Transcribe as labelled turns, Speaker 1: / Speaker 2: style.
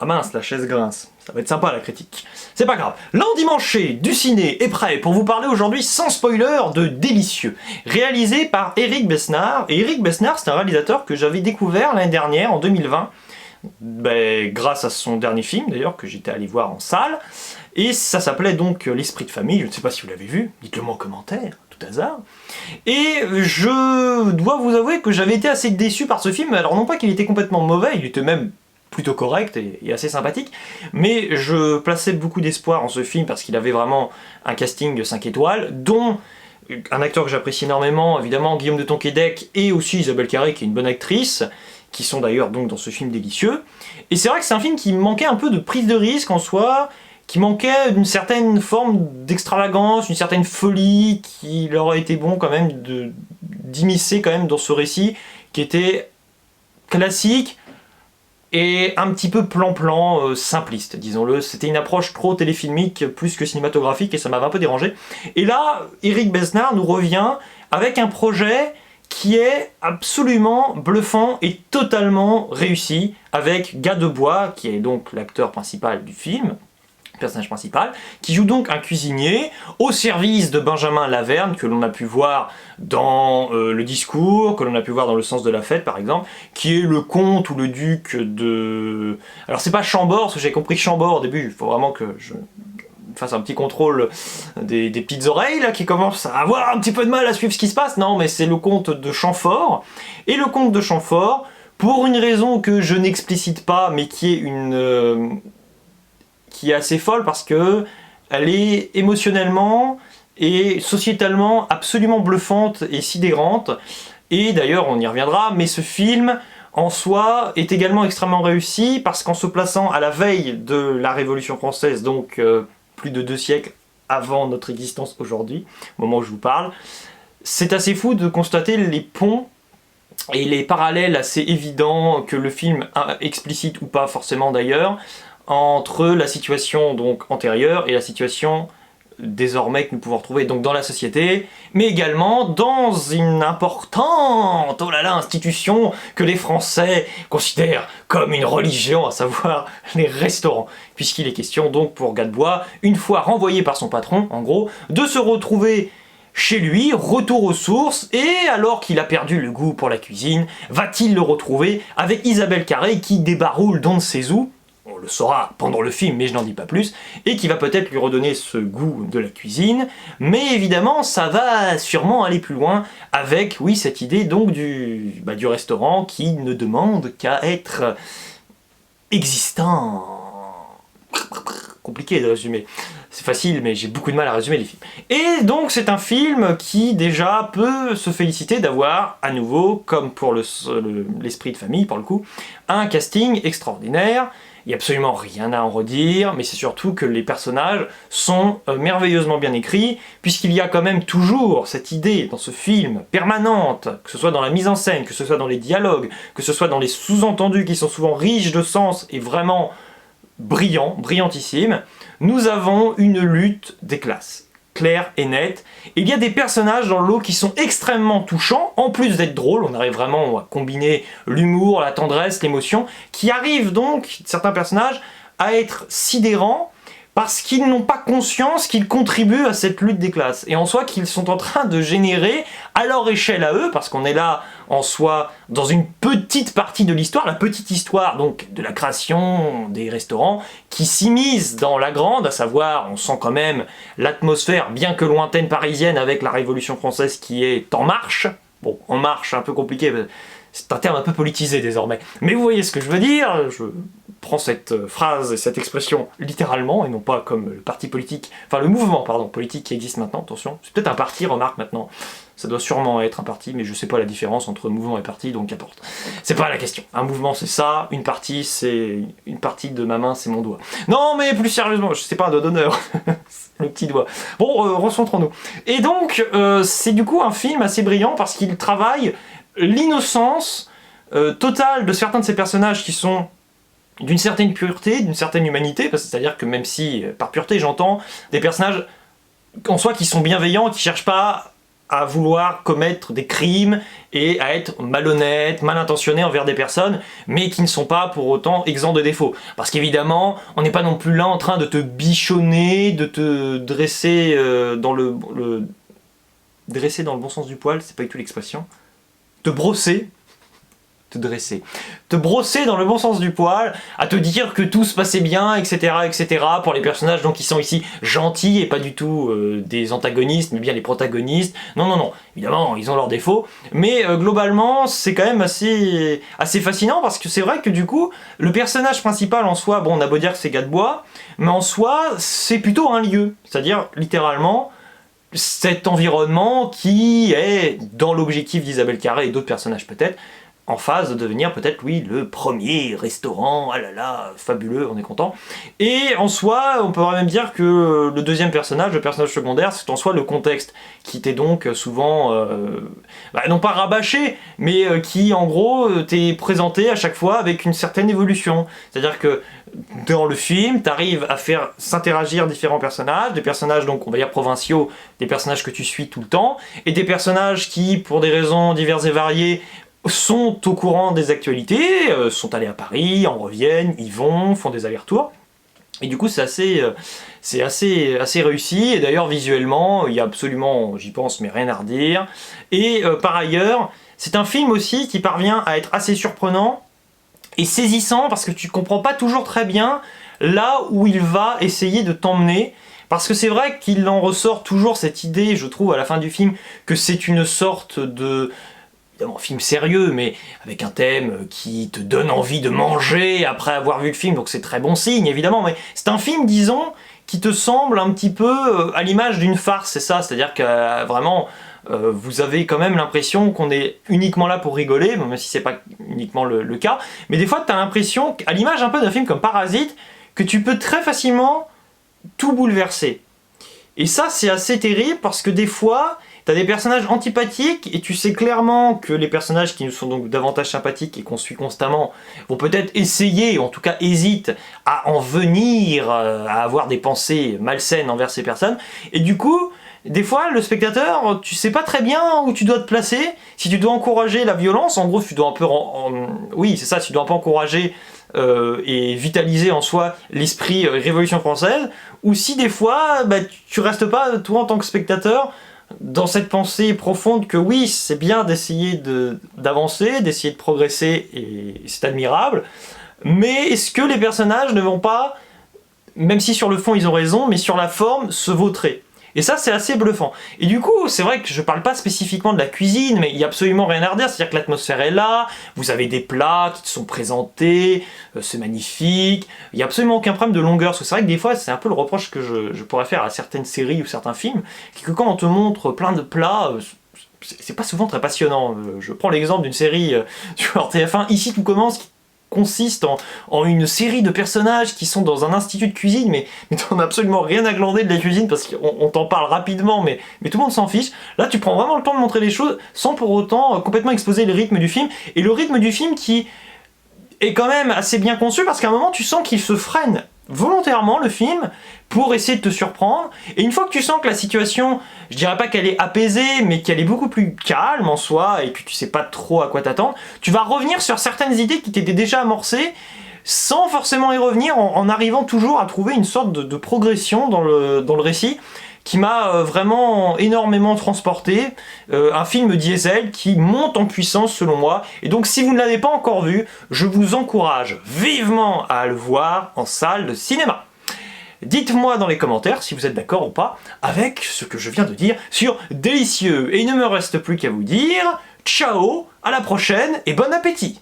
Speaker 1: Ah mince, la chaise grince. Ça va être sympa la critique. C'est pas grave. L'endimanché du ciné est prêt pour vous parler aujourd'hui sans spoiler de Délicieux, réalisé par Éric Besnard. Et Éric Besnard, c'est un réalisateur que j'avais découvert l'année dernière, en 2020, grâce à son dernier film d'ailleurs, que j'étais allé voir en salle. Et ça s'appelait donc L'Esprit de famille, je ne sais pas si vous l'avez vu, dites-le moi en commentaire, tout hasard. Et je dois vous avouer que j'avais été assez déçu par ce film, alors non pas qu'il était complètement mauvais, il était même plutôt correct et assez sympathique, mais je plaçais beaucoup d'espoir en ce film parce qu'il avait vraiment un casting 5 étoiles, dont un acteur que j'apprécie énormément, évidemment Guillaume de Tonquédec, et aussi Isabelle Carré qui est une bonne actrice, qui sont d'ailleurs donc dans ce film Délicieux. Et c'est vrai que c'est un film qui manquait un peu de prise de risque en soi, qui manquait d'une certaine forme d'extravagance, une certaine folie, qu'il aurait été bon quand même d'immiscer quand même dans ce récit qui était classique et un petit peu plan-plan simpliste, disons-le. C'était une approche trop téléfilmique plus que cinématographique et ça m'avait un peu dérangé. Et là, Éric Besnard nous revient avec un projet qui est absolument bluffant et totalement réussi, avec Gadebois, qui est donc l'acteur principal du film, personnage principal, qui joue donc un cuisinier au service de Benjamin Laverne, que l'on a pu voir dans Le Discours, que l'on a pu voir dans Le Sens de la Fête par exemple, qui est le comte ou le duc de... Alors c'est pas Chambord, parce que j'ai compris Chambord au début, il faut vraiment que je fasse un petit contrôle des petites oreilles là, qui commencent à avoir un petit peu de mal à suivre ce qui se passe. Non, mais c'est le comte de Chamfort, et le comte de Chamfort, pour une raison que je n'explicite pas, mais qui est assez folle parce que elle est émotionnellement et sociétalement absolument bluffante et sidérante. Et d'ailleurs, on y reviendra, mais ce film, en soi, est également extrêmement réussi parce qu'en se plaçant à la veille de la Révolution française, donc plus de 2 siècles avant notre existence aujourd'hui, au moment où je vous parle, c'est assez fou de constater les ponts et les parallèles assez évidents que le film explicite ou pas forcément d'ailleurs, entre la situation donc antérieure et la situation désormais que nous pouvons retrouver donc dans la société, mais également dans une importante institution que les Français considèrent comme une religion, à savoir les restaurants, puisqu'il est question donc pour Gadebois, une fois renvoyé par son patron, en gros, de se retrouver chez lui, retour aux sources, et alors qu'il a perdu le goût pour la cuisine, va-t-il le retrouver avec Isabelle Carré qui débaroule d'on ne sait où, on le saura pendant le film mais je n'en dis pas plus, et qui va peut-être lui redonner ce goût de la cuisine, mais évidemment ça va sûrement aller plus loin avec, oui, cette idée donc du restaurant qui ne demande qu'à être existant. Compliqué de résumer. C'est facile, mais j'ai beaucoup de mal à résumer les films. Et donc c'est un film qui déjà peut se féliciter d'avoir à nouveau, comme pour l'Esprit de famille pour le coup, un casting extraordinaire. Il n'y a absolument rien à en redire, mais c'est surtout que les personnages sont merveilleusement bien écrits, puisqu'il y a quand même toujours cette idée dans ce film permanente, que ce soit dans la mise en scène, que ce soit dans les dialogues, que ce soit dans les sous-entendus qui sont souvent riches de sens et vraiment brillantissime. Nous avons une lutte des classes, claire et nette. Il y a des personnages dans le lot qui sont extrêmement touchants, en plus d'être drôles, on arrive vraiment à combiner l'humour, la tendresse, l'émotion, qui arrivent donc, certains personnages, à être sidérants, parce qu'ils n'ont pas conscience qu'ils contribuent à cette lutte des classes, et en soi qu'ils sont en train de générer, à leur échelle à eux, parce qu'on est là en soi dans une petite partie de l'histoire, la petite histoire donc de la création des restaurants, qui s'immisce dans la grande, à savoir, on sent quand même l'atmosphère, bien que lointaine parisienne, avec la Révolution française qui est en marche. Bon, en marche, un peu compliqué, c'est un terme un peu politisé désormais, mais vous voyez ce que je veux dire. Je prends cette phrase et cette expression littéralement, et non pas comme le parti politique, enfin le mouvement, pardon, politique qui existe maintenant, attention, c'est peut-être un parti, remarque maintenant, ça doit sûrement être un parti, mais je sais pas la différence entre mouvement et parti, donc qu'importe. C'est pas la question, un mouvement c'est ça, une partie c'est une partie de ma main, c'est mon doigt. Non mais plus sérieusement, c'est pas un doigt d'honneur, le petit doigt. Bon, recentrons-nous. Et donc, c'est du coup un film assez brillant parce qu'il travaille l'innocence totale de certains de ces personnages qui sont d'une certaine pureté, d'une certaine humanité, c'est-à-dire que même si, par pureté j'entends, des personnages en soi qui sont bienveillants, qui cherchent pas à vouloir commettre des crimes et à être malhonnête, mal intentionné envers des personnes, mais qui ne sont pas pour autant exempts de défauts. Parce qu'évidemment, on n'est pas non plus là en train de te bichonner, de te dresser dresser dans le bon sens du poil, c'est pas du tout l'expression, te brosser, te brosser dans le bon sens du poil, à te dire que tout se passait bien, etc., etc., pour les personnages donc qui sont ici gentils et pas du tout des antagonistes, mais bien les protagonistes. Non, non, non, évidemment, ils ont leurs défauts, mais globalement, c'est quand même assez fascinant, parce que c'est vrai que du coup, le personnage principal en soi, bon, on a beau dire que c'est Gadebois, mais en soi, c'est plutôt un lieu, c'est-à-dire, littéralement, cet environnement qui est, dans l'objectif d'Isabelle Carré et d'autres personnages peut-être, en phase de devenir peut-être, oui, le premier restaurant, ah là là, fabuleux, on est content. Et en soi, on pourrait même dire que le deuxième personnage, le personnage secondaire, c'est en soi le contexte, qui était donc souvent, non pas rabâché, mais qui en gros t'est présenté à chaque fois avec une certaine évolution. C'est-à-dire que dans le film, tu arrives à faire s'interagir différents personnages, des personnages donc on va dire provinciaux, des personnages que tu suis tout le temps, et des personnages qui, pour des raisons diverses et variées, sont au courant des actualités, sont allés à Paris, en reviennent, y vont, font des allers-retours. Et du coup, c'est assez réussi. Et d'ailleurs, visuellement, il y a absolument, j'y pense, mais rien à redire. Et par ailleurs, c'est un film aussi qui parvient à être assez surprenant et saisissant, parce que tu comprends pas toujours très bien là où il va essayer de t'emmener. Parce que c'est vrai qu'il en ressort toujours cette idée, je trouve, à la fin du film, que c'est une sorte de... évidemment, un film sérieux, mais avec un thème qui te donne envie de manger après avoir vu le film, donc c'est très bon signe, évidemment, mais c'est un film, disons, qui te semble un petit peu à l'image d'une farce, c'est ça, c'est-à-dire que vraiment, vous avez quand même l'impression qu'on est uniquement là pour rigoler, même si c'est pas uniquement le cas, mais des fois, tu as l'impression, à l'image un peu d'un film comme Parasite, que tu peux très facilement tout bouleverser. Et ça, c'est assez terrible, parce que des fois... T'as des personnages antipathiques et tu sais clairement que les personnages qui nous sont donc davantage sympathiques et qu'on suit constamment vont peut-être essayer, ou en tout cas hésitent à en venir, à avoir des pensées malsaines envers ces personnes. Et du coup, des fois, le spectateur, tu sais pas très bien où tu dois te placer. Si tu dois encourager la violence, en gros, tu dois un peu... oui, c'est ça, tu dois un peu encourager et vitaliser en soi l'esprit Révolution française, ou si des fois, tu restes pas, toi en tant que spectateur, dans cette pensée profonde que oui, c'est bien d'essayer d'avancer, d'essayer de progresser, et c'est admirable, mais est-ce que les personnages ne vont pas, même si sur le fond ils ont raison, mais sur la forme, se vautrer? Et ça, c'est assez bluffant. Et du coup, c'est vrai que je parle pas spécifiquement de la cuisine, mais il y a absolument rien à redire, c'est-à-dire que l'atmosphère est là, vous avez des plats qui te sont présentés, c'est magnifique, il y a absolument aucun problème de longueur, parce que c'est vrai que des fois, c'est un peu le reproche que je pourrais faire à certaines séries ou certains films, que quand on te montre plein de plats, c'est pas souvent très passionnant. Je prends l'exemple d'une série sur TF1, Ici tout commence, qui consiste en une série de personnages qui sont dans un institut de cuisine, mais t'en as absolument rien à glander de la cuisine, parce qu'on t'en parle rapidement, mais tout le monde s'en fiche. Là, tu prends vraiment le temps de montrer les choses, sans pour autant complètement exposer le rythme du film, et le rythme du film qui est quand même assez bien conçu, parce qu'à un moment, tu sens qu'il se freine volontairement, le film, pour essayer de te surprendre, et une fois que tu sens que la situation, je dirais pas qu'elle est apaisée, mais qu'elle est beaucoup plus calme en soi, et que tu sais pas trop à quoi t'attendre, tu vas revenir sur certaines idées qui t'étaient déjà amorcées, sans forcément y revenir, en arrivant toujours à trouver une sorte de progression dans le récit, qui m'a vraiment énormément transporté, un film diesel qui monte en puissance selon moi, et donc si vous ne l'avez pas encore vu, je vous encourage vivement à le voir en salle de cinéma. Dites-moi dans les commentaires si vous êtes d'accord ou pas avec ce que je viens de dire sur Délicieux, et il ne me reste plus qu'à vous dire ciao, à la prochaine et bon appétit!